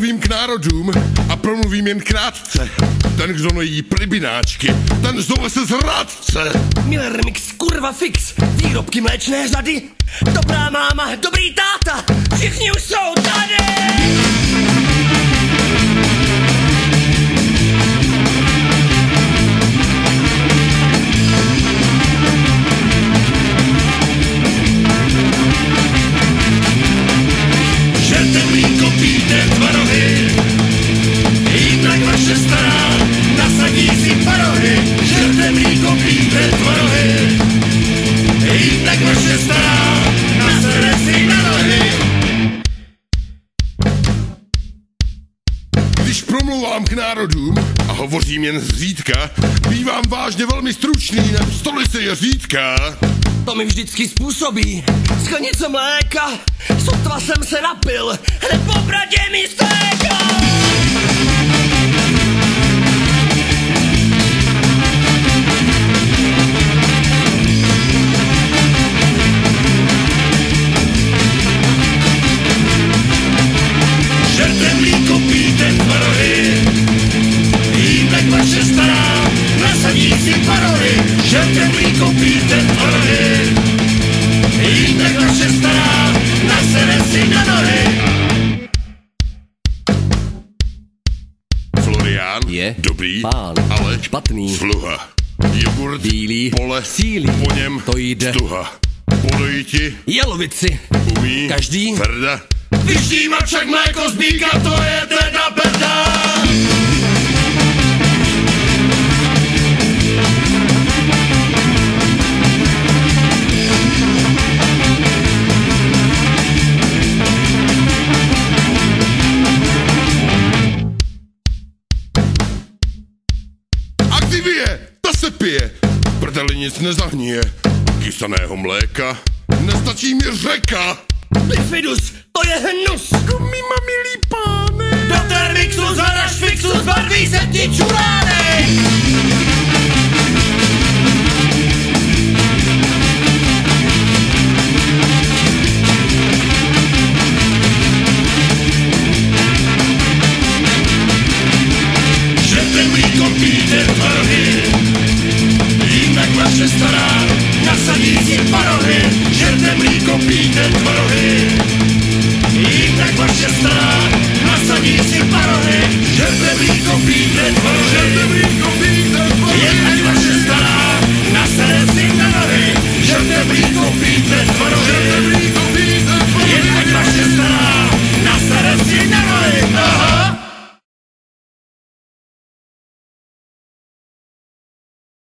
promluvím k národům a promluvím jen krátce. Ten, kdo nejí plibináčky, ten zove se zrádce. Miller Mix, kurva fix, výrobky mléčné řady. Dobrá máma, dobrý táta, všichni už jsou tady. Žerte mlíko, pijte tvarohy, jinak vaše stará nasadí si parohy. Žerte mlíko, pijte tvarohy, jinak vaše stará nasede si na nohy. Když promluvám k národům a hovořím jen zřídka, bývám vážně velmi stručný, neb stolice je řídká. To mi vždycky způsobí sklenice mléka, sotva jsem se napil, hned po bradě mi stéká. Žerte mlíko, pijte tvarohy, jinak vaše stará nasadí si parohy. Žerte mlíko, pijte tvarohy, jinak vaše stará nasede si na nohy. Florián Je dobrý, pán, ale špatný. sluha. Jogurt, Bílý, pole, sílí, po něm to jde. stuha. Podojí ti, Jalovici, umí, každý. Ferda. Vyštíma však mléko z býka, to je teda perda. Aktivie, ta se pije, prdeli nic nezahníje. Kysaného mléka, nestačí mi řeka. Bifidus, to je hnus. Mima, milý páne. Do Thermixu zadaš fixu, zbarví se ti čuránek.